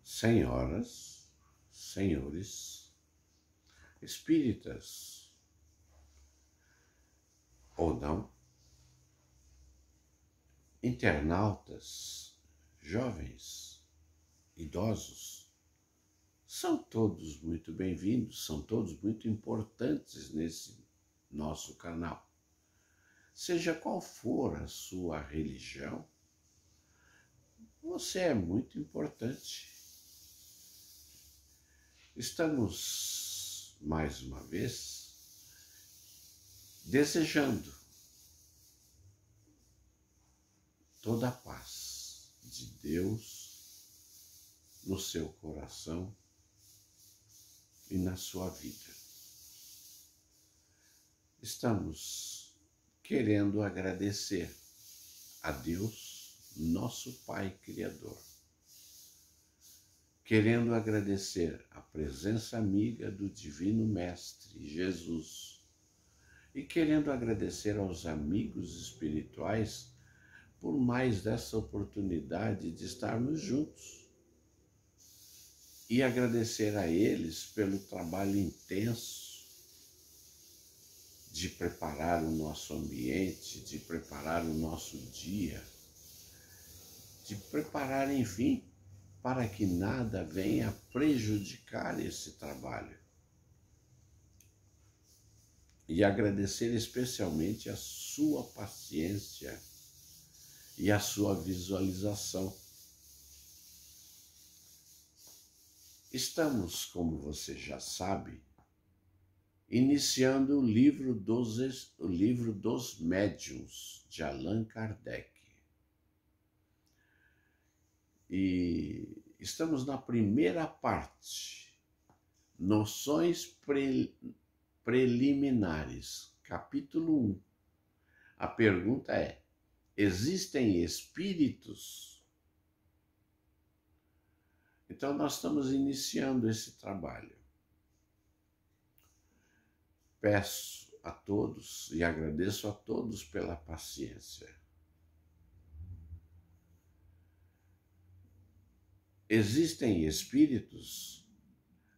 Senhoras, senhores, espíritas ou não, internautas, jovens, idosos, são todos muito bem-vindos, são todos muito importantes nesse nosso canal. Seja qual for a sua religião, você é muito importante. Estamos, mais uma vez, desejando toda a paz de Deus no seu coração e na sua vida. Estamos querendo agradecer a Deus, nosso Pai Criador, querendo agradecer a presença amiga do Divino Mestre Jesus e querendo agradecer aos amigos espirituais por mais dessa oportunidade de estarmos juntos e agradecer a eles pelo trabalho intenso de preparar o nosso ambiente, de preparar o nosso dia, de preparar, enfim, para que nada venha prejudicar esse trabalho. E agradecer especialmente a sua paciência e a sua visualização. Estamos, como você já sabe, iniciando o livro dos Médiuns, de Allan Kardec. E estamos na primeira parte, Noções Preliminares, capítulo 1. A pergunta é: existem espíritos? Então nós estamos iniciando esse trabalho. Peço a todos e agradeço a todos pela paciência. Existem espíritos?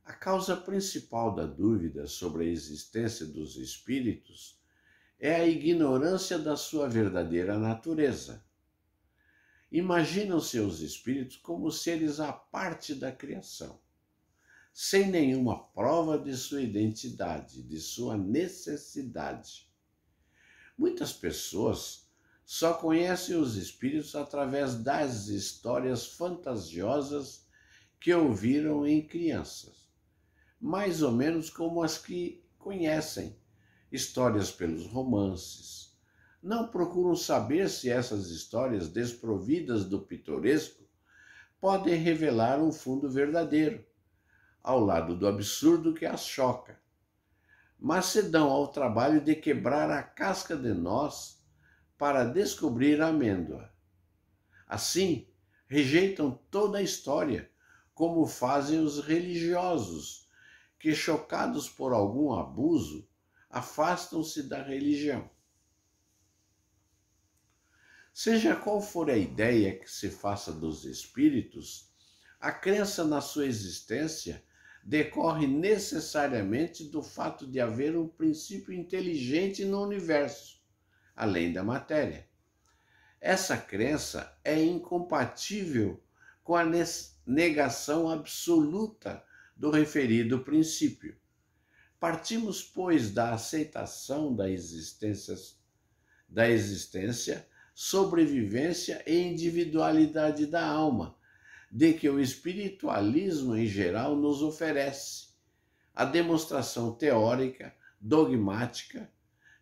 A causa principal da dúvida sobre a existência dos espíritos é a ignorância da sua verdadeira natureza. Imaginam seus espíritos como seres à parte da criação, sem nenhuma prova de sua identidade, de sua necessidade. Muitas pessoas só conhecem os espíritos através das histórias fantasiosas que ouviram em crianças, mais ou menos como as que conhecem, histórias pelos romances. Não procuram saber se essas histórias desprovidas do pitoresco podem revelar um fundo verdadeiro, ao lado do absurdo que as choca, mas se dão ao trabalho de quebrar a casca de nós para descobrir a amêndoa. Assim, rejeitam toda a história, como fazem os religiosos, que, chocados por algum abuso, afastam-se da religião. Seja qual for a ideia que se faça dos espíritos, a crença na sua existência decorre necessariamente do fato de haver um princípio inteligente no universo, além da matéria. Essa crença é incompatível com a negação absoluta do referido princípio. Partimos, pois, da aceitação da existência, sobrevivência e individualidade da alma, de que o espiritualismo em geral nos oferece, a demonstração teórica, dogmática,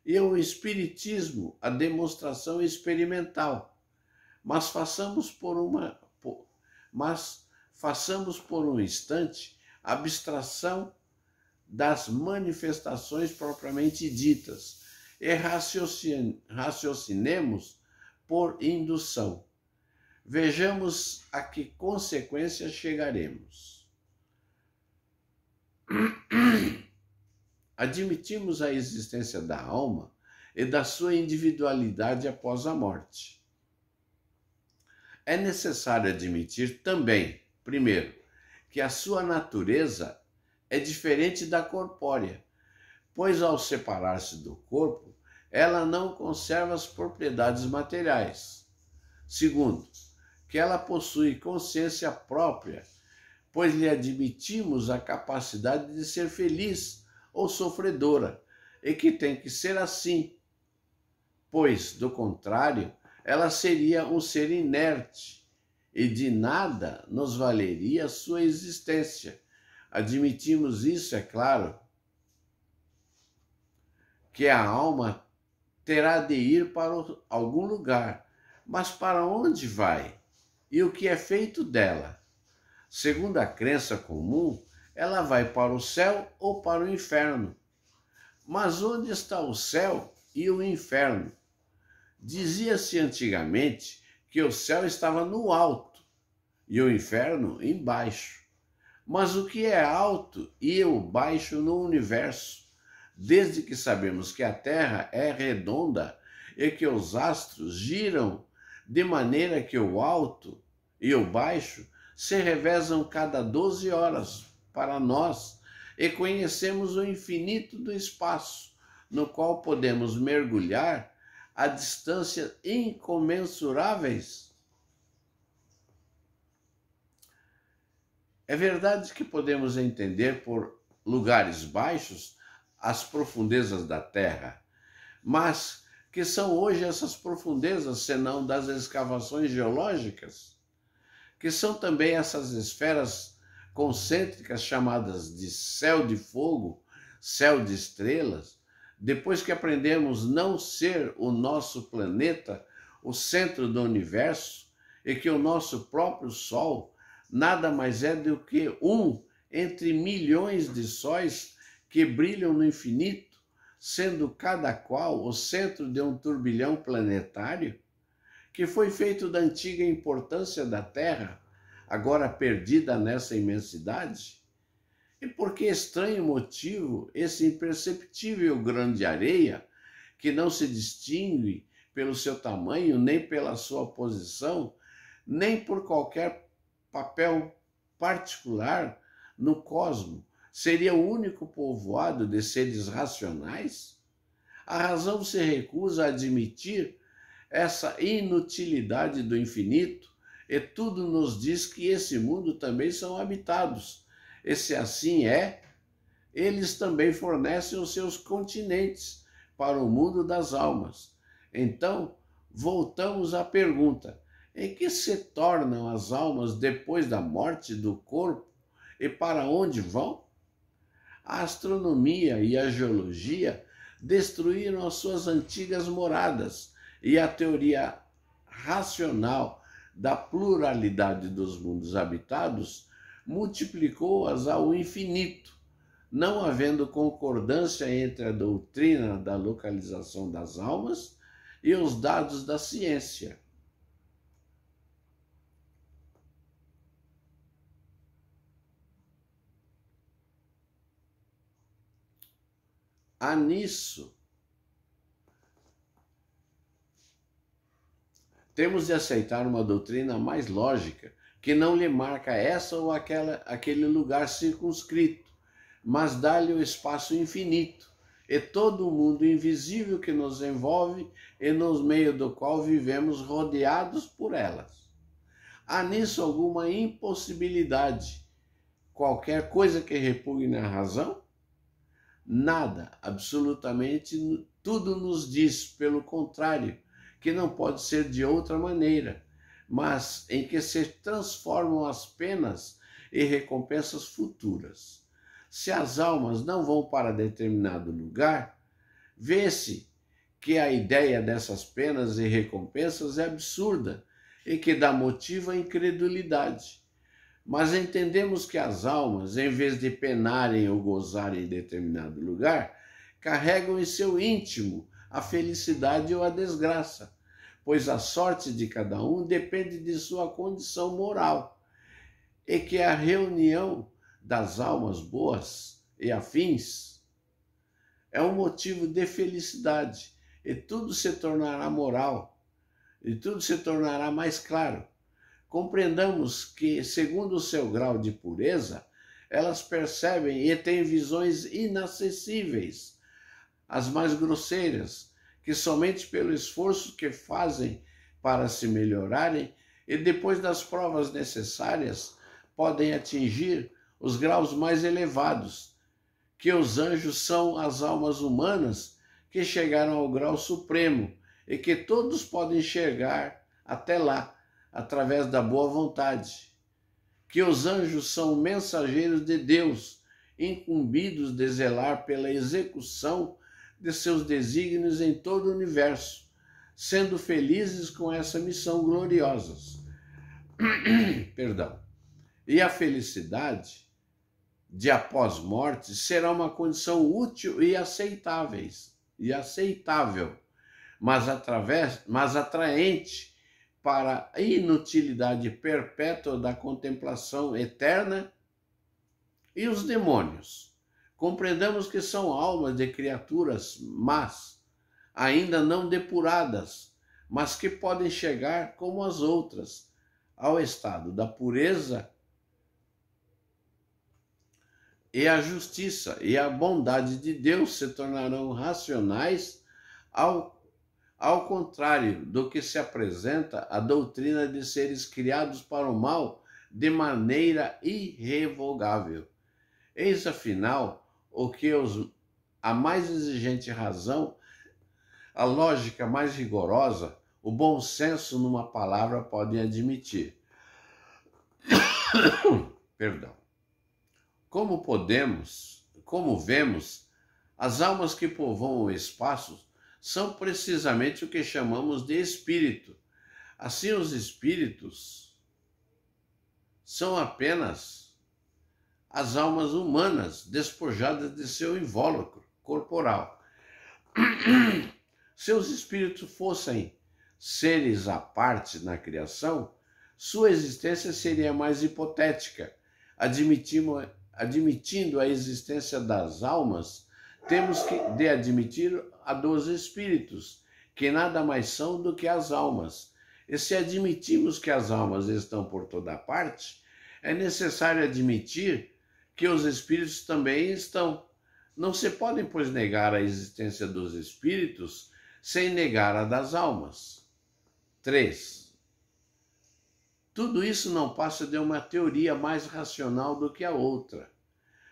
e o espiritismo a demonstração experimental. Mas façamos por um instante abstração das manifestações propriamente ditas e raciocinemos por indução. Vejamos a que consequências chegaremos. Admitimos a existência da alma e da sua individualidade após a morte. É necessário admitir também, primeiro, que a sua natureza é diferente da corpórea, pois ao separar-se do corpo, ela não conserva as propriedades materiais. Segundo, que ela possui consciência própria, pois lhe admitimos a capacidade de ser feliz ou sofredora, e que tem que ser assim, pois, do contrário, ela seria um ser inerte, e de nada nos valeria sua existência. Admitimos isso, é claro, que a alma terá de ir para algum lugar, mas para onde vai? E o que é feito dela? Segundo a crença comum, ela vai para o céu ou para o inferno. Mas onde está o céu e o inferno? Dizia-se antigamente que o céu estava no alto e o inferno embaixo. Mas o que é alto e o baixo no universo? Desde que sabemos que a Terra é redonda e que os astros giram de maneira que o alto e o baixo se revezam cada 12 horas para nós, e conhecemos o infinito do espaço, no qual podemos mergulhar a distâncias incomensuráveis. É verdade que podemos entender por lugares baixos as profundezas da Terra, mas que são hoje essas profundezas, senão das escavações geológicas? Que são também essas esferas concêntricas chamadas de céu de fogo, céu de estrelas, depois que aprendemos não ser o nosso planeta o centro do universo e que o nosso próprio Sol nada mais é do que um entre milhões de sóis que brilham no infinito, sendo cada qual o centro de um turbilhão planetário, que foi feito da antiga importância da Terra, agora perdida nessa imensidade? E por que estranho motivo esse imperceptível grão de areia, que não se distingue pelo seu tamanho, nem pela sua posição, nem por qualquer papel particular no cosmos, seria o único povoado de seres racionais? A razão se recusa a admitir essa inutilidade do infinito, e tudo nos diz que esse mundo também são habitados. E se assim é, eles também fornecem os seus continentes para o mundo das almas. Então, voltamos à pergunta: em que se tornam as almas depois da morte do corpo e para onde vão? A astronomia e a geologia destruíram as suas antigas moradas, e a teoria racional da pluralidade dos mundos habitados multiplicou-as ao infinito, não havendo concordância entre a doutrina da localização das almas e os dados da ciência. Há nisso temos de aceitar uma doutrina mais lógica, que não lhe marca essa ou aquele lugar circunscrito, mas dá-lhe o espaço infinito e todo o mundo invisível que nos envolve e no meio do qual vivemos rodeados por elas. Há nisso alguma impossibilidade, qualquer coisa que repugne a razão? Nada, absolutamente tudo nos diz, pelo contrário, que não pode ser de outra maneira, mas em que se transformam as penas e recompensas futuras. Se as almas não vão para determinado lugar, vê-se que a ideia dessas penas e recompensas é absurda e que dá motivo à incredulidade. Mas entendemos que as almas, em vez de penarem ou gozarem em determinado lugar, carregam em seu íntimo a felicidade ou a desgraça, pois a sorte de cada um depende de sua condição moral, e que a reunião das almas boas e afins é um motivo de felicidade, e tudo se tornará moral, e tudo se tornará mais claro. compreendamos que, segundo o seu grau de pureza, elas percebem e têm visões inacessíveis, as mais grosseiras, que somente pelo esforço que fazem para se melhorarem e depois das provas necessárias podem atingir os graus mais elevados, que os anjos são as almas humanas que chegaram ao grau supremo e que todos podem chegar até lá, através da boa vontade. Que os anjos são mensageiros de Deus, incumbidos de zelar pela execução de seus desígnios em todo o universo, sendo felizes com essa missão gloriosa. Perdão. E a felicidade de após-morte será uma condição útil e aceitável, mas atraente para a inutilidade perpétua da contemplação eterna. E os demônios? Compreendamos que são almas de criaturas más, ainda não depuradas, mas que podem chegar, como as outras, ao estado da pureza, e a justiça e a bondade de Deus se tornarão racionais, ao contrário do que se apresenta a doutrina de seres criados para o mal de maneira irrevogável. Eis, afinal, o que a mais exigente razão, a lógica mais rigorosa, o bom senso, numa palavra, podem admitir. Perdão. Como vemos, as almas que povoam o espaço são precisamente o que chamamos de espírito. Assim, os espíritos são apenas as almas humanas despojadas de seu invólucro corporal. Se os espíritos fossem seres à parte na criação, sua existência seria mais hipotética. Admitindo a existência das almas, temos de admitir a dos espíritos, que nada mais são do que as almas. E se admitimos que as almas estão por toda parte, é necessário admitir que os espíritos também estão. Não se pode, pois, negar a existência dos espíritos sem negar a das almas. 3. Tudo isso não passa de uma teoria mais racional do que a outra,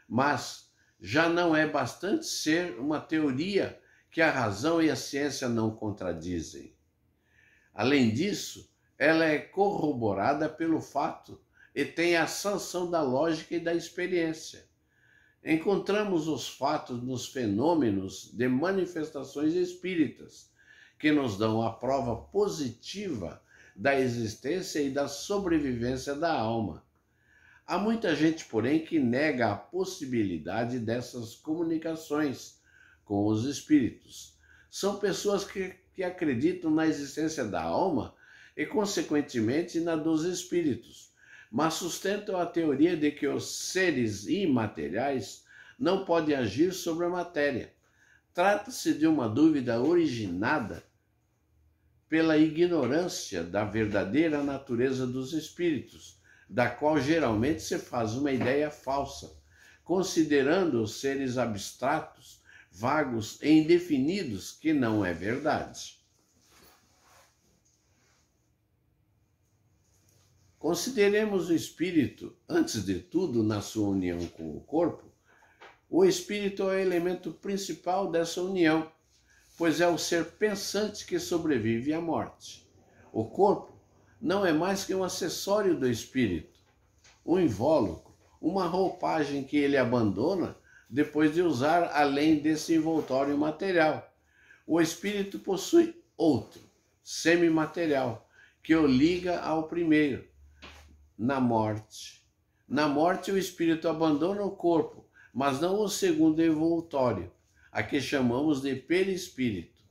mas já não é bastante ser uma teoria que a razão e a ciência não contradizem. Além disso, ela é corroborada pelo fato e tem a sanção da lógica e da experiência. Encontramos os fatos nos fenômenos de manifestações espíritas, que nos dão a prova positiva da existência e da sobrevivência da alma. Há muita gente, porém, que nega a possibilidade dessas comunicações com os espíritos. São pessoas que acreditam na existência da alma e, consequentemente, na dos espíritos, mas sustentam a teoria de que os seres imateriais não podem agir sobre a matéria. Trata-se de uma dúvida originada pela ignorância da verdadeira natureza dos espíritos, da qual geralmente se faz uma ideia falsa, considerando os seres abstratos, vagos e indefinidos, que não é verdade. Consideremos o espírito, antes de tudo, na sua união com o corpo. O espírito é o elemento principal dessa união, pois é o ser pensante que sobrevive à morte. O corpo não é mais que um acessório do espírito, um invólucro, uma roupagem que ele abandona depois de usar além desse envoltório material. O espírito possui outro, semimaterial, que o liga ao primeiro, na morte. Na morte, o espírito abandona o corpo, mas não o segundo envoltório, a que chamamos de perispírito.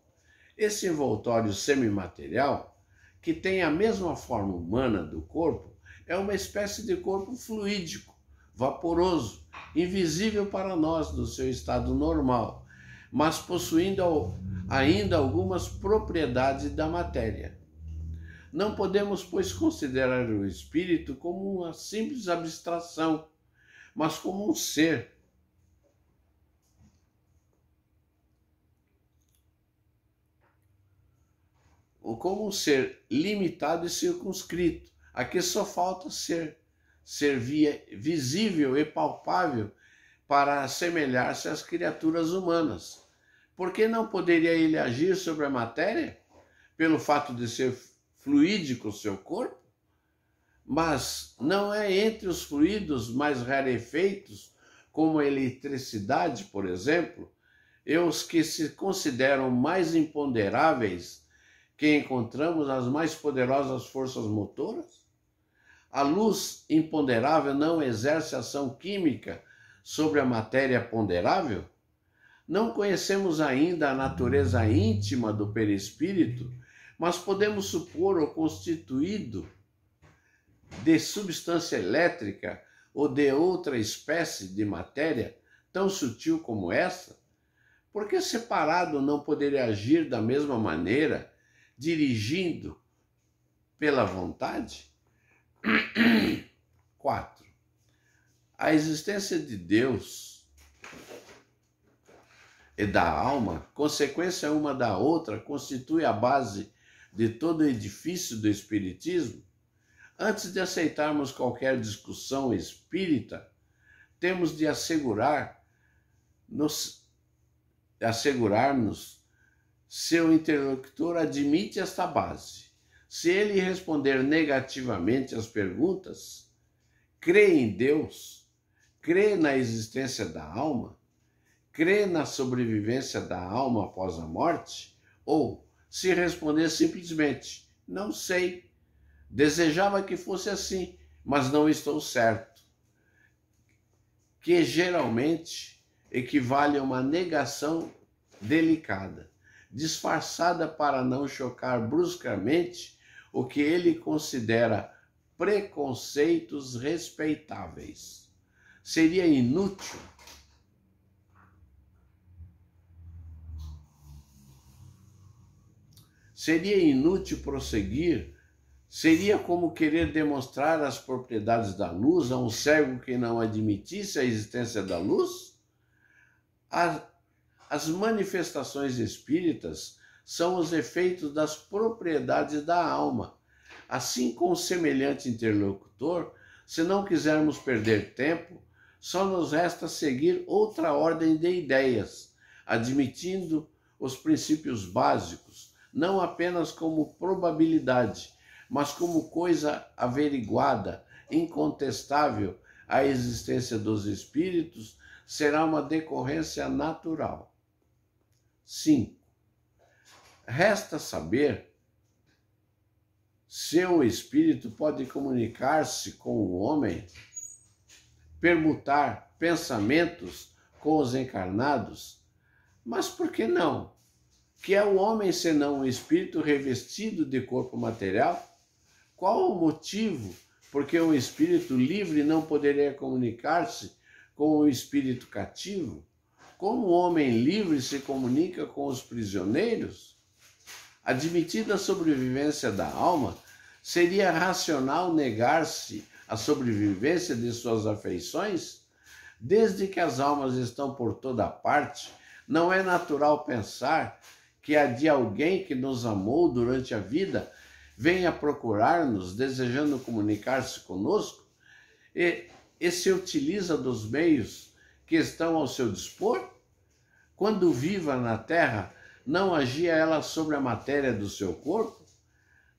Esse envoltório semimaterial, que tem a mesma forma humana do corpo, é uma espécie de corpo fluídico, vaporoso, invisível para nós no seu estado normal, mas possuindo ainda algumas propriedades da matéria. Não podemos, pois, considerar o espírito como uma simples abstração, mas como um ser. Ou como um ser limitado e circunscrito, a que só falta ser visível e palpável para assemelhar-se às criaturas humanas. Por que não poderia ele agir sobre a matéria, pelo fato de ser fluídico o seu corpo? Mas não é entre os fluidos mais rarefeitos, como a eletricidade, por exemplo, e os que se consideram mais imponderáveis, que encontramos as mais poderosas forças motoras? A luz imponderável não exerce ação química sobre a matéria ponderável? Não conhecemos ainda a natureza íntima do perispírito, mas podemos supor-o constituído de substância elétrica ou de outra espécie de matéria tão sutil como essa? Porque separado não poderia agir da mesma maneira, dirigindo pela vontade? 4. A existência de Deus e da alma, consequência uma da outra, constitui a base de todo o edifício do Espiritismo. Antes de aceitarmos qualquer discussão espírita, temos de assegurar-nos se o interlocutor admite esta base. Se ele responder negativamente às perguntas, crê em Deus, crê na existência da alma, crê na sobrevivência da alma após a morte, ou se responder simplesmente, não sei, desejava que fosse assim, mas não estou certo, que geralmente equivale a uma negação delicada, disfarçada para não chocar bruscamente o que ele considera preconceitos respeitáveis. Seria inútil prosseguir. Seria como querer demonstrar as propriedades da luz a um cego que não admitisse a existência da luz? As manifestações espíritas são os efeitos das propriedades da alma. Assim, com o semelhante interlocutor, se não quisermos perder tempo, só nos resta seguir outra ordem de ideias, admitindo os princípios básicos, não apenas como probabilidade, mas como coisa averiguada, incontestável. A existência dos espíritos será uma decorrência natural. 5. Resta saber se o espírito pode comunicar-se com o homem, permutar pensamentos com os encarnados. Mas por que não? Que é o homem senão um espírito revestido de corpo material? Qual o motivo por que um espírito livre não poderia comunicar-se com o espírito cativo? Como o homem livre se comunica com os prisioneiros? Admitida a sobrevivência da alma, seria racional negar-se a sobrevivência de suas afeições? Desde que as almas estão por toda parte, não é natural pensar que a de alguém que nos amou durante a vida venha procurar-nos, desejando comunicar-se conosco, e se utiliza dos meios que estão ao seu dispor? Quando viva na terra, não agia ela sobre a matéria do seu corpo?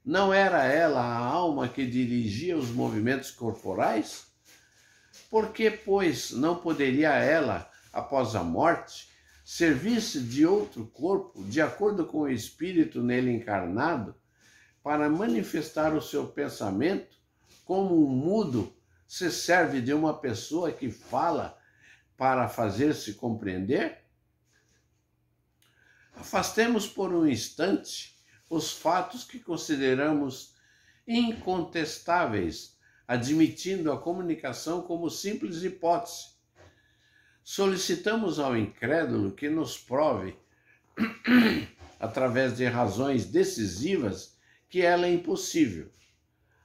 Não era ela a alma que dirigia os movimentos corporais? Por que, pois, não poderia ela, após a morte, servir-se de outro corpo, de acordo com o espírito nele encarnado, para manifestar o seu pensamento, como um mudo se serve de uma pessoa que fala para fazer-se compreender? Afastemos por um instante os fatos que consideramos incontestáveis, admitindo a comunicação como simples hipótese. Solicitamos ao incrédulo que nos prove, através de razões decisivas, que ela é impossível.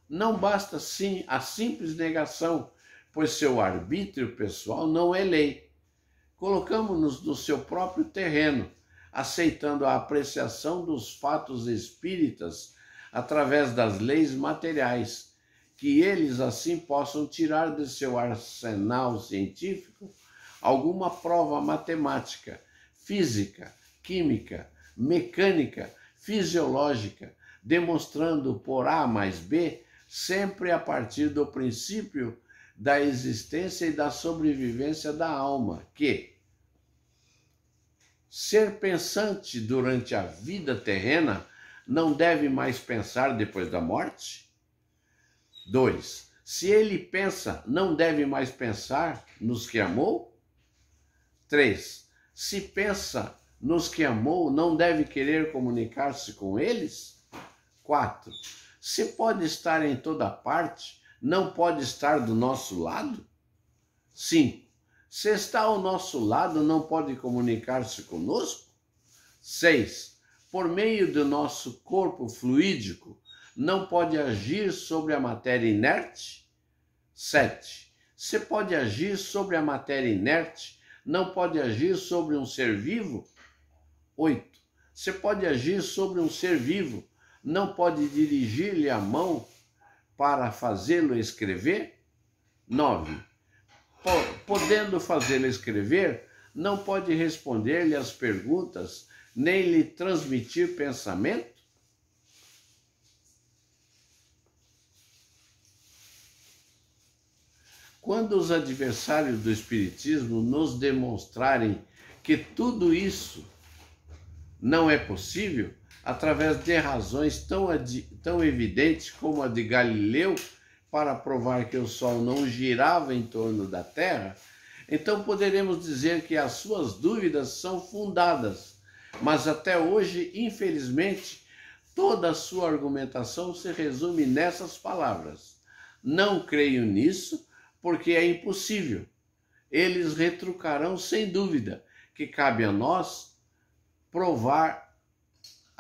Não basta sim a simples negação, pois seu arbítrio pessoal não é lei. Colocamos-nos no seu próprio terreno, aceitando a apreciação dos fatos espíritas através das leis materiais, que eles assim possam tirar de seu arsenal científico alguma prova matemática, física, química, mecânica, fisiológica, demonstrando por A mais B sempre a partir do princípio da existência e da sobrevivência da alma, que ser pensante durante a vida terrena não deve mais pensar depois da morte? 2. Se ele pensa, não deve mais pensar nos que amou? 3. Se pensa nos que amou, não deve querer comunicar-se com eles? 4. Se pode estar em toda parte, não pode estar do nosso lado? 5. Se está ao nosso lado, não pode comunicar-se conosco? 6. Por meio do nosso corpo fluídico, não pode agir sobre a matéria inerte? 7. Se pode agir sobre a matéria inerte, não pode agir sobre um ser vivo? 8. Se pode agir sobre um ser vivo, não pode dirigir-lhe a mão para fazê-lo escrever? 9. Podendo fazê-lo escrever, não pode responder-lhe as perguntas, nem lhe transmitir pensamento? Quando os adversários do Espiritismo nos demonstrarem que tudo isso não é possível, através de razões tão evidentes como a de Galileu, para provar que o Sol não girava em torno da Terra, então poderemos dizer que as suas dúvidas são fundadas, mas até hoje, infelizmente, toda a sua argumentação se resume nessas palavras: não creio nisso, porque é impossível. Eles retrucarão sem dúvida que cabe a nós provar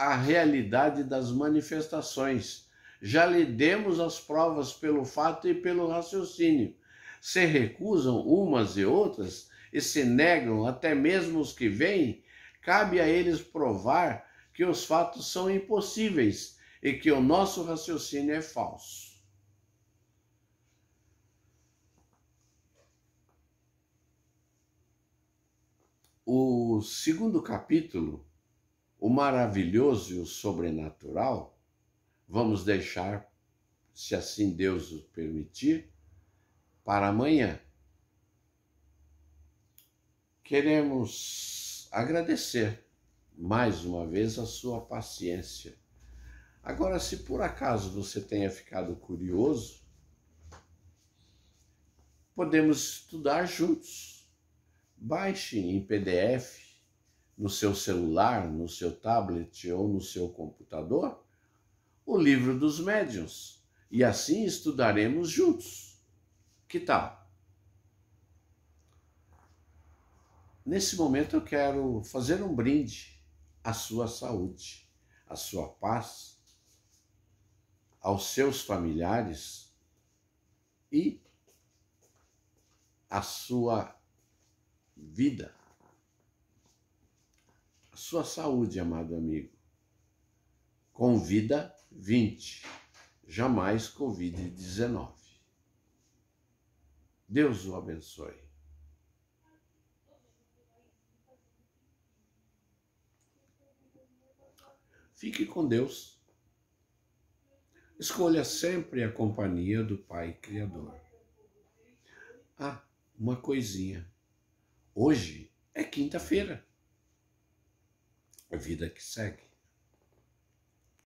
a realidade das manifestações. Já lhe demos as provas pelo fato e pelo raciocínio. Se recusam umas e outras e se negam até mesmo os que veem, cabe a eles provar que os fatos são impossíveis e que o nosso raciocínio é falso. O segundo capítulo, o maravilhoso e o sobrenatural, vamos deixar, se assim Deus o permitir, para amanhã. Queremos agradecer mais uma vez a sua paciência. Agora, se por acaso você tenha ficado curioso, podemos estudar juntos. Baixe em PDF no seu celular, no seu tablet ou no seu computador o Livro dos Médiuns e assim estudaremos juntos. Que tal? Nesse momento eu quero fazer um brinde à sua saúde, à sua paz, aos seus familiares e à sua vida, a sua saúde, amado amigo. Com vida 20, jamais Covid-19. Deus o abençoe. Fique com Deus. Escolha sempre a companhia do Pai Criador. Ah, uma coisinha. Hoje é quinta-feira. A vida que segue.